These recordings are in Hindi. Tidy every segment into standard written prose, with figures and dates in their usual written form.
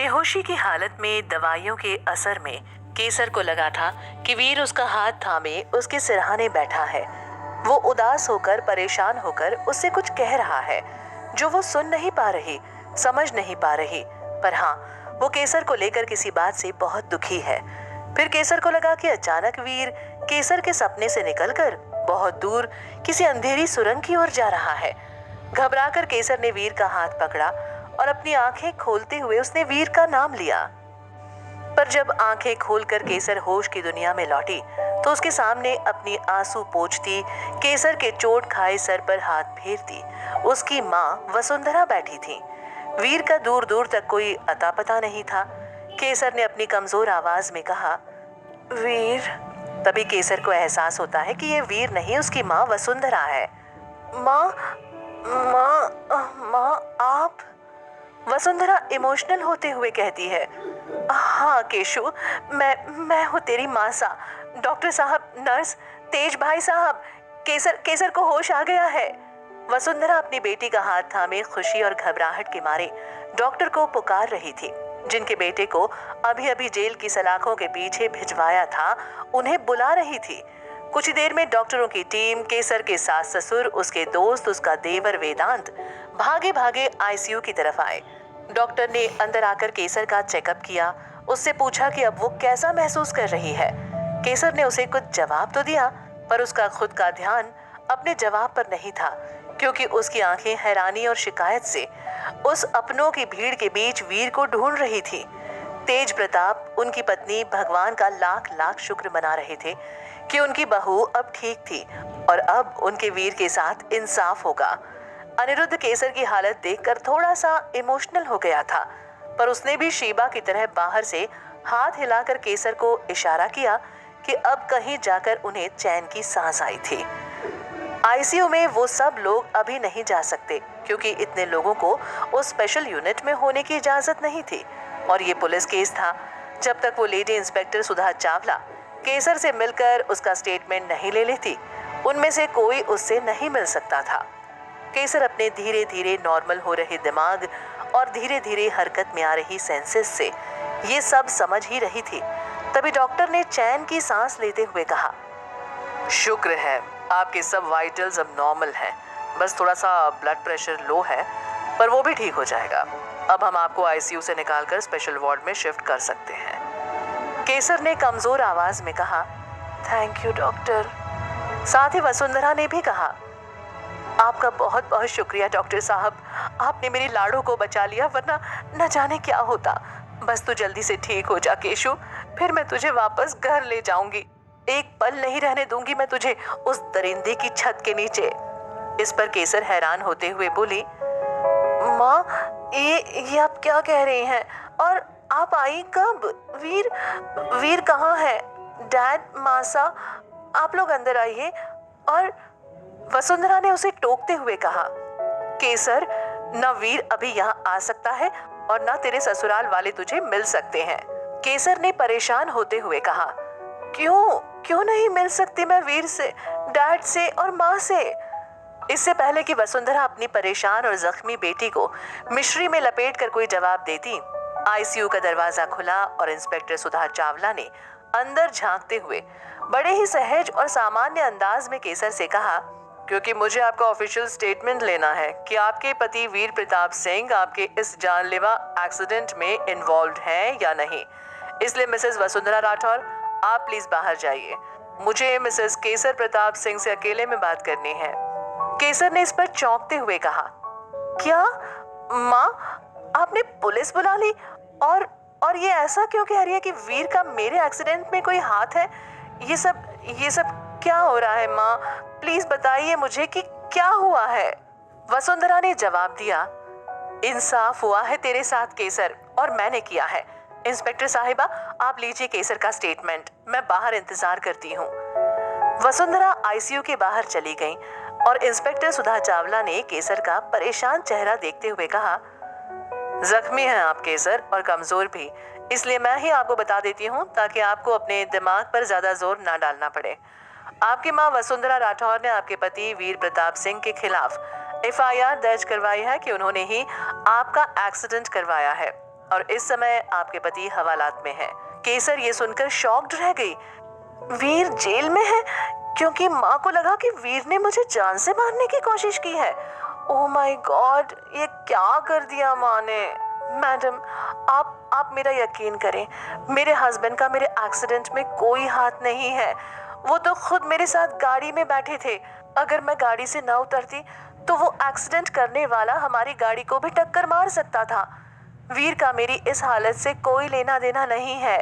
बेहोशी की हालत में दवाइयों के असर में केसर को लगा था कि वीर उसका हाथ थामे उसके सिरहाने बैठा है। वो उदास होकर, परेशान होकर उससे कुछ कह रहा है जो वो सुन नहीं पा रही, समझ नहीं पा रही। पर हाँ, वो केसर को लेकर किसी बात से बहुत दुखी है। फिर केसर को लगा कि अचानक वीर केसर के सपने से निकलकर बहुत दूर किसी अंधेरी सुरंग की ओर जा रहा है। घबराकर केसर ने वीर का हाथ पकड़ा और अपनी आंखें खोलते हुए उसने वीर का नाम लिया। पर जब आंखें खोलकर केसर होश की दुनिया में लौटी तो उसके सामने अपनी आंसू पोंछती, केसर के चोट खाए सर पर हाथ फेरती उसकी माँ वसुंधरा बैठी थी। वीर का दूर दूर तक कोई अता पता नहीं था। केसर ने अपनी कमजोर आवाज में कहा, वीर। तभी केसर को एहसास होता है कि ये वीर नहीं, उसकी माँ वसुंधरा है। माँ, माँ, माँ, आप? वसुंधरा इमोशनल होते हुए कहती है, हाँ केशु, मैं हूँ तेरी माँ सा। डॉक्टर साहब, नर्स, तेज भाई साहब, केसर को होश आ गया है। वसुंधरा अपनी बेटी का हाथ थामे खुशी और घबराहट के मारे डॉक्टर को पुकार रही थी। जिनके बेटे को अभी अभी जेल की सलाखों के पीछे भिजवाया था, उन्हें बुला रही थी। कुछ ही देर में डॉक्टरों की टीम, केसर के सास ससुर, उसके दोस्त, उसका देवर वेदांत भागे भागे आईसीयू की तरफ आए। डॉक्टर ने अंदर आकर केसर का चेकअप किया, उससे पूछा कि अब वो कैसा महसूस कर रही है। केसर ने उसे कुछ जवाब तो दिया, पर उसका खुद का ध्यान अपने जवाब पर नहीं था, क्योंकि उसकी आंखें हैरानी और शिकायत से उस अपनों की भीड़ के बीच वीर को ढूंढ रही थी। तेज प्रताप, उनकी पत्नी, भगवान का लाख लाख शुक्र मना रहे थे कि उनकी बहू अब ठीक थी और अब उनके वीर के साथ इंसाफ होगा। अनिरुद्ध केसर की हालत देखकर थोड़ा सा इमोशनल हो गया था, पर उसने भी शीबा की तरह बाहर से हाथ हिलाकर केसर को इशारा किया कि अब कहीं जाकर उन्हें चैन की सांस आई थी। आईसीयू में वो सब लोग अभी नहीं जा सकते, क्योंकि इतने लोगों को उस स्पेशल यूनिट में होने की इजाजत नहीं थी और ये पुलिस केस था। जब तक वो लेडी इंस्पेक्टर सुधा चावला केसर से मिलकर उसका स्टेटमेंट नहीं ले लेती, उनमें से कोई उससे नहीं मिल सकता था। केसर अपने धीरे धीरे नॉर्मल हो रहे दिमाग और धीरे धीरे हरकत में आ रही सेंसेस से ये सब समझ ही रही थी। तभी डॉक्टर ने चैन की सांस लेते हुए कहा, शुक्र है आपके सब वाइटल्स अब नॉर्मल हैं, बस थोड़ा सा ब्लड प्रेशर लो है, पर वो भी ठीक हो जाएगा। अब हम आपको आईसीयू से निकालकर स्पेशल वार्ड में शिफ्ट कर सकते हैं। केसर ने कमजोर आवाज में कहा, थैंक यू डॉक्टर। साथ ही वसुंधरा ने भी कहा, आपका बहुत बहुत शुक्रिया डॉक्टर साहब, आपने मेरी लाडो को बचा लिया, वरना न जाने क्या होता। बस तू जल्दी से ठीक हो जा केशु, फिर मैं तुझे वापस घर ले जाऊंगी। एक पल नहीं रहने दूंगी मैं तुझे उस दरिंदे की छत के नीचे। इस पर केसर हैरान होते हुए बोली, माँ, ये आप क्या कह रही हैं? और आप आई कब? वीर कहाँ है? डैड, मासा, आप लोग अंदर आइए। और वसुंधरा ने उसे टोकते हुए कहा, केसर, ना वीर अभी यहाँ आ सकता है और ना तेरे ससुराल वाले तुझे मिल सकते हैं। केसर ने परेशान होते हुए कहा, क्यों नहीं मिल सकती मैं वीर से, डैड से और माँ से? इससे पहले कि वसुंधरा अपनी परेशान और जख्मी बेटी को मिश्री में लपेट कर कोई जवाब देती, आईसीयू का दरवाजा खुला और इंस्पेक्टर सुधा चावला ने अंदर झांकते हुए बड़े ही सहज और सामान्य अंदाज में केसर से कहा, क्योंकि मुझे आपका ऑफिशियल स्टेटमेंट लेना है कि आपके पति वीर प्रताप सिंह आपके इस जानलेवा एक्सीडेंट में इन्वॉल्व हैं या नहीं। इसलिए मिसेस वसुंधरा राठौर, आप प्लीज बाहर जाइए, मुझे मिसेस केसर प्रताप सिंह से अकेले में बात करनी है। केसर ने इस पर चौंकते हुए कहा, क्या माँ, आपने पुलिस बुला ली? और ये ऐसा क्यों कह रही है कि वीर का मेरे एक्सीडेंट में कोई हाथ है? ये सब क्या हो रहा है माँ? प्लीज बताइए मुझे कि क्या हुआ है। वसुंधरा ने जवाब दिया, इंसाफ हुआ है तेरे साथ केसर, और मैंने किया है। इंस्पेक्टर साहिबा, आप लीजिए केसर का स्टेटमेंट, मैं बाहर इंतजार करती हूँ। वसुंधरा आईसीयू के बाहर चली गई और इंस्पेक्टर सुधा चावला ने केसर का परेशान चेहरा देखते हुए कहा, जख्मी हैं आप केसर, और कमजोर भी, इसलिए मैं ही आपको बता देती हूँ ताकि आपको अपने दिमाग पर ज्यादा जोर ना डालना पड़े। आपकी माँ वसुंधरा राठौर ने आपके पति वीर प्रताप सिंह के खिलाफ एफआईआर दर्ज करवाई है कि उन्होंने ही आपका एक्सीडेंट करवाया है। और इस समय आपके पति हवालात में हैं। केसर ये सुनकर शॉक्ड रह गई। वीर जेल में है क्योंकि माँ को लगा कि वीर ने मुझे जान से मारने की कोशिश की है। ओह माय गॉड, ये क्या कर दिया माँ ने। मैडम, आप मेरा यकीन करें, मेरे हस्बैंड का मेरे एक्सीडेंट में कोई हाथ नहीं है। वो तो खुद मेरे साथ गाड़ी में बैठे थे। अगर मैं गाड़ी से ना उतरती तो वो एक्सीडेंट करने वाला हमारी गाड़ी को भी टक्कर मार सकता था। वीर का मेरी इस हालत से कोई लेना देना नहीं है।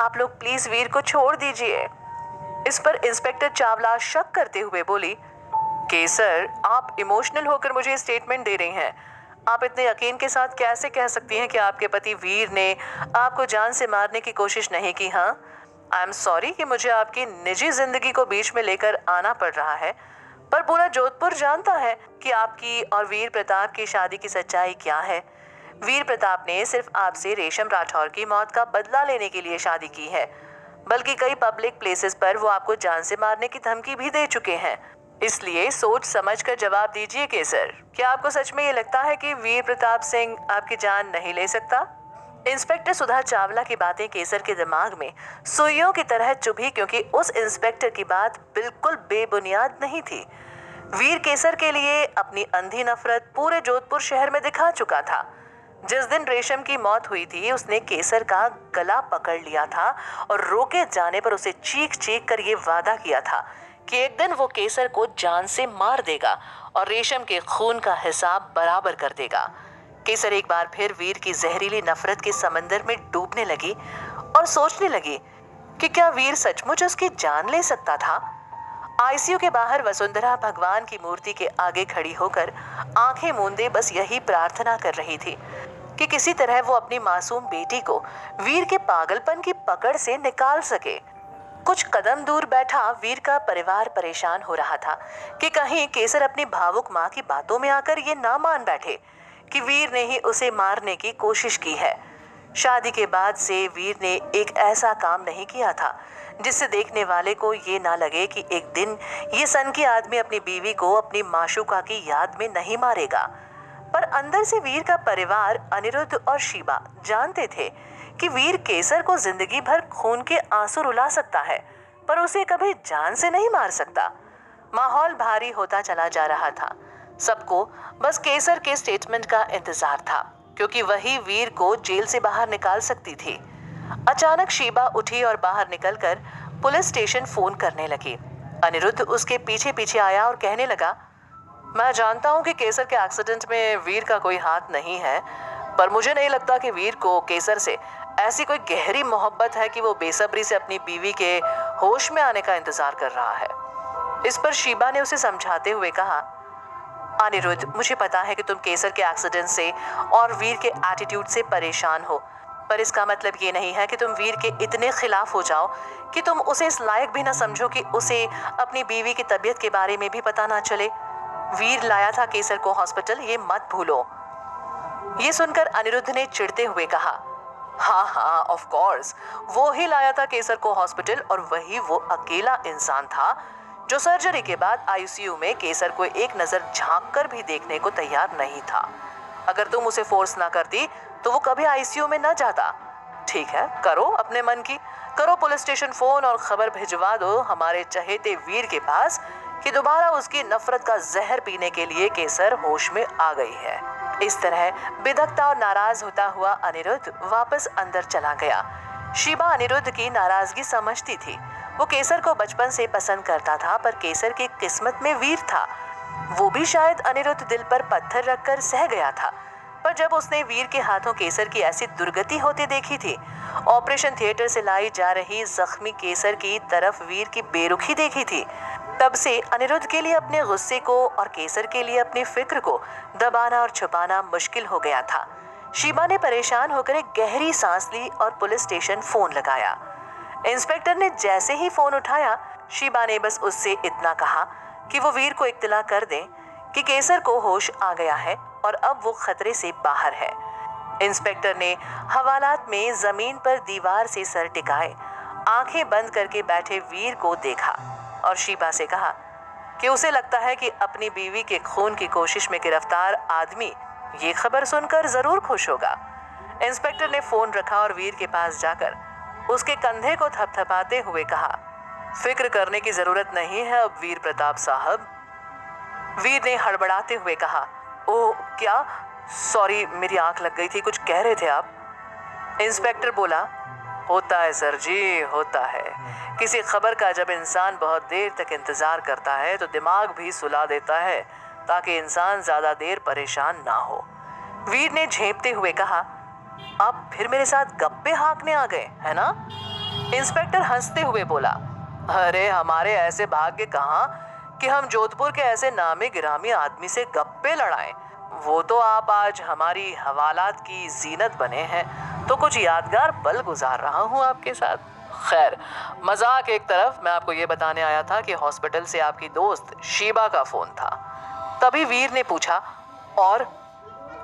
आप लोग प्लीज वीर को छोड़ दीजिए। इस पर इंस्पेक्टर चावला शक करते हुए बोली, केसर, आप इमोशनल होकर मुझे स्टेटमेंट दे रही हैं। आप इतने यकीन के साथ कैसे कह सकती हैं कि आपके पति वीर ने आपको जान से मारने की कोशिश नहीं की? हाँ, आई एम सॉरी कि मुझे आपकी निजी जिंदगी को बीच में लेकर आना पड़ रहा है, पर पूरा जोधपुर जानता है कि आपकी और वीर प्रताप की शादी की सच्चाई क्या है। वीर प्रताप ने सिर्फ आपसे रेशम राठौर की मौत का बदला लेने के लिए शादी की है, बल्कि कई पब्लिक प्लेसेस पर वो आपको जान से मारने की धमकी भी दे चुके हैं। इसलिए सोच समझ कर जवाब दीजिए केसर, क्या आपको सच में ये लगता है कि वीर प्रताप सिंह आपकी जान नहीं ले सकता? इंस्पेक्टर सुधा चावला की बातें केसर के दिमाग में सुइयों की तरह चुभी, क्योंकि उस इंस्पेक्टर की बात बिल्कुल बेबुनियाद नहीं थी। वीर केसर के लिए अपनी अंधी नफरत पूरे जोधपुर शहर में दिखा चुका था। जिस दिन रेशम की मौत हुई थी, उसने केसर का गला पकड़ लिया था और रोके जाने पर उसे चीख चीख कर ये वादा किया था कि एक दिन वो केसर को जान से मार देगा और रेशम के खून का हिसाब बराबर कर देगा। केसर एक बार फिर वीर की जहरीली नफरत के समंदर में डूबने लगी और सोचने लगी कि क्या वीर सचमुच उसकी जान ले सकता था। आईसीयू के बाहर वसुंधरा भगवान की मूर्ति के आगे खड़ी होकर आंखें मूंदे बस यही प्रार्थना कर रही थी कि किसी तरह वो अपनी मासूम बेटी को वीर के पागलपन की पकड़ से निकाल सके। कुछ कदम दूर बैठा वीर का परिवार परेशान हो रहा था कि कहीं केसर अपनी भावुक माँ की बातों में आकर ये ना मान बैठे कि वीर ने ही उसे मारने की कोशिश की है। शादी के बाद से वीर ने एक ऐसा काम नहीं किया था जिससे देखने वाले को ये ना लगे कि एक दिन ये सनकी आदमी अपनी बीवी को अपनी माशूका की याद में नहीं मारेगा। पर अंदर से वीर का परिवार अनिरुद्ध और शीबा जानते थे कि वीर केसर को जिंदगी भर खून के आंसू रुला सकता है, पर उसे कभी जान से नहीं मार सकता। माहौल भारी होता चला जा रहा था। सबको बस केसर के स्टेटमेंट का इंतजार था, क्योंकि वही वीर को जेल से बाहर निकाल सकती थी। अचानक शीबा उठी और बाहर निकलकर पुलिस स्टेशन फोन करने लगी। अनिरुद्ध उसके पीछे पीछे आया और कहने लगा, मैं जानता हूं कि केसर के एक्सीडेंट में वीर का कोई हाथ नहीं है, पर मुझे नहीं लगता कि वीर को केसर से ऐसी कोई गहरी मोहब्बत है कि वो बेसब्री से अपनी बीवी के होश में आने का इंतजार कर रहा है। इस पर शीबा ने उसे समझाते हुए कहा, अनिरुद्ध, मुझे पता है कि तुम केसर के एक्सीडेंट से और वीर के एटीट्यूड से परेशान हो, पर इसका मतलब ये नहीं है कि तुम वीर के इतने खिलाफ हो जाओ कि तुम उसे इस लायक भी ना समझो कि उसे अपनी बीवी की तबीयत के बारे में भी पता ना चले। वीर लाया था केसर को हॉस्पिटल, ये मत भूलो। ये सुनकर अनिरुद्ध ने चिढ़ते हुए कहा, हाँ हाँ ऑफ कोर्स, वो ही लाया था केसर को हॉस्पिटल, और वही वो अकेला इंसान था जो सर्जरी के बाद आईसीयू में केसर को एक नजर झांक कर भी देखने को तैयार नहीं था। अगर तुम उसे फोर्स ना करती तो वो कभी आईसीयू में न जाता। ठीक है, करो अपने मन की, करो पुलिस स्टेशन फोन और खबर भिजवा दो हमारे चहेते वीर के पास कि दोबारा उसकी नफरत का जहर पीने के लिए केसर होश में आ गई है। इस तरह बेधकता और नाराज होता हुआ अनिरुद्ध वापस अंदर चला गया। शीबा अनिरुद्ध की नाराजगी समझती थी। वो केसर को बचपन से पसंद करता था, पर केसर की किस्मत में वीर था। वो भी शायद अनिरुद्ध दिल पर पत्थर रखकर सह गया था, पर जब उसने वीर के हाथों केसर की ऐसी दुर्गति होती देखी थी, ऑपरेशन थिएटर से लाई जा रही जख्मी केसर की तरफ वीर की बेरुखी देखी थी, तब से अनिरुद्ध के लिए अपने गुस्से को और केसर के लिए अपनी फिक्र को दबाना और छुपाना मुश्किल हो गया था। शीबा ने परेशान होकर एक गहरी सांस ली और पुलिस स्टेशन फोन लगाया। इंस्पेक्टर ने जैसे ही फोन उठाया, शीबा ने बस उससे इतना कहा कि वो वीर को इत्तला कर दें कि केसर को होश आ गया है और अब वो खतरे से बाहर है। इंस्पेक्टर ने हवालात में जमीन पर दीवार से सर टिकाए आंखें बंद करके बैठे वीर को देखा और शीबा से कहा कि उसे लगता है कि अपनी बीवी के खून की कोशिश में गिरफ्तार आदमी ये खबर सुनकर जरूर खुश होगा। इंस्पेक्टर ने फोन रखा और वीर के पास जाकर उसके कंधे को थपथपाते हुए कहा, फिक्र करने की जरूरत नहीं है अब वीर प्रताप साहब। वीर ने हड़बड़ाते हुए कहा, ओह क्या, सॉरी मेरी आंख लग गई थी, कुछ कह रहे थे आप। इंस्पेक्टर बोला, होता है सर जी, होता है। किसी खबर का जब इंसान बहुत देर तक इंतजार करता है तो दिमाग भी सुला देता है ताकि इंसान ज्यादा देर परेशान ना हो। वीर ने झेंपते हुए कहा, आप फिर मेरे साथ गप्पे हाँकने आ गए है ना? इंस्पेक्टर हंसते हुए बोला, अरे हमारे ऐसे भाग्य कहाँ कि हम जोधपुर के ऐसे नामी गिरामी आदमी से गप्पे लड़ाएं। वो तो आप आज हमारी हवालात की जीनत बने हैं, तो कुछ यादगार पल गुजार रहा हूँ आपके साथ। खैर, मजाक एक तरफ, मैं आपको ये बताने आया था कि हॉस्पिटल से आपकी दोस्त शीबा का फोन था। तभी वीर ने पूछा, और?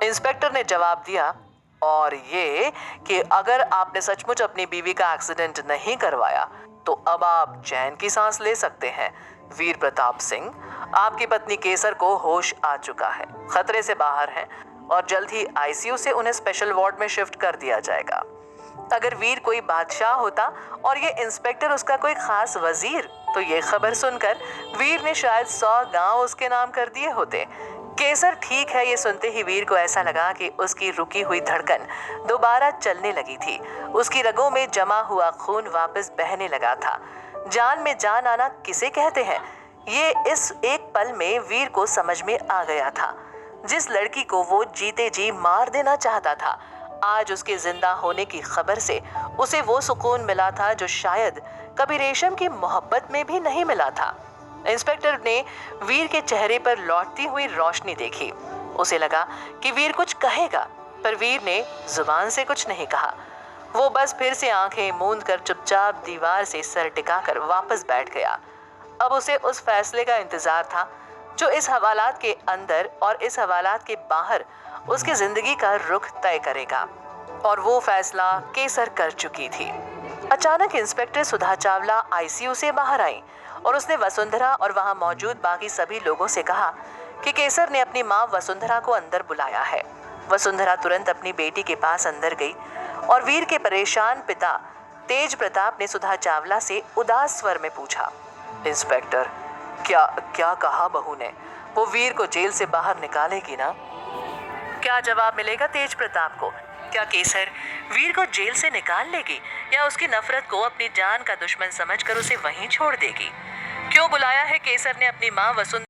इंस्पेक्टर ने जवाब दिया, और ये कि अगर आपने सचमुच अपनी बीवी का एक्सीडेंट नहीं करवाया तो अब आप चैन की सांस ले सकते हैं। वीर प्रताप सिंह, आपकी पत्नी केसर को होश आ चुका है, खतरे से बाहर हैं और जल्द ही आईसीयू से उन्हें स्पेशल वार्ड में शिफ्ट कर दिया जाएगा। अगर वीर कोई बादशाह होता और ये इंस्पेक्टर उसका कोई खास वजीर, तो ये खबर सुनकर वीर ने शायद 100 गांव उसके नाम कर दिए होते। केसर ठीक है, ये सुनते ही वीर को ऐसा लगा कि उसकी रुकी हुई धड़कन दोबारा चलने लगी थी। उसकी रगों में जमा हुआ खून वापस बहने लगा था। जान में जान आना किसे कहते हैं, ये इस एक पल में वीर को समझ में आ गया था। जिस लड़की को वो जीते जी मार देना चाहता था, आज उसके जिंदा होने की खबर से उसे वो सुकून मिला था जो शायद कभी रेशम की मोहब्बत में भी नहीं मिला था। इंस्पेक्टर ने वीर के चेहरे पर लौटती हुई रोशनी देखी। उसे लगा कि वीर कुछ कहेगा, पर वीर ने जुबान से कुछ नहीं कहा। वो बस फिर से आंखें मूंद कर चुपचाप दीवार से सर टिकाकर वापस बैठ गया। अब उसे उस फैसले का इंतजार था जो इस हवालात के अंदर और इस हवालात के बाहर उसकी जिंदगी का रुख तय करेगा, और वो फैसला केसर कर चुकी थी। अचानक इंस्पेक्टर सुधा चावला आईसीयू से बाहर आई और उसने वसुंधरा और वहां मौजूद बाकी सभी लोगों से कहा कि केसर ने अपनी मां वसुंधरा को अंदर बुलाया है। वसुंधरा तुरंत अपनी बेटी के पास अंदर गई और वीर के परेशान पिता तेज प्रताप ने सुधा चावला से उदास स्वर में पूछा, इंस्पेक्टर क्या क्या कहा बहू ने? वो वीर को जेल से बाहर निकालेगी ना? क्या जवाब मिलेगा तेज प्रताप को? क्या केसर वीर को जेल से निकाल लेगी या उसकी नफरत को अपनी जान का दुश्मन समझकर उसे वहीं छोड़ देगी? क्यों बुलाया है केसर ने अपनी मां वसुंधरा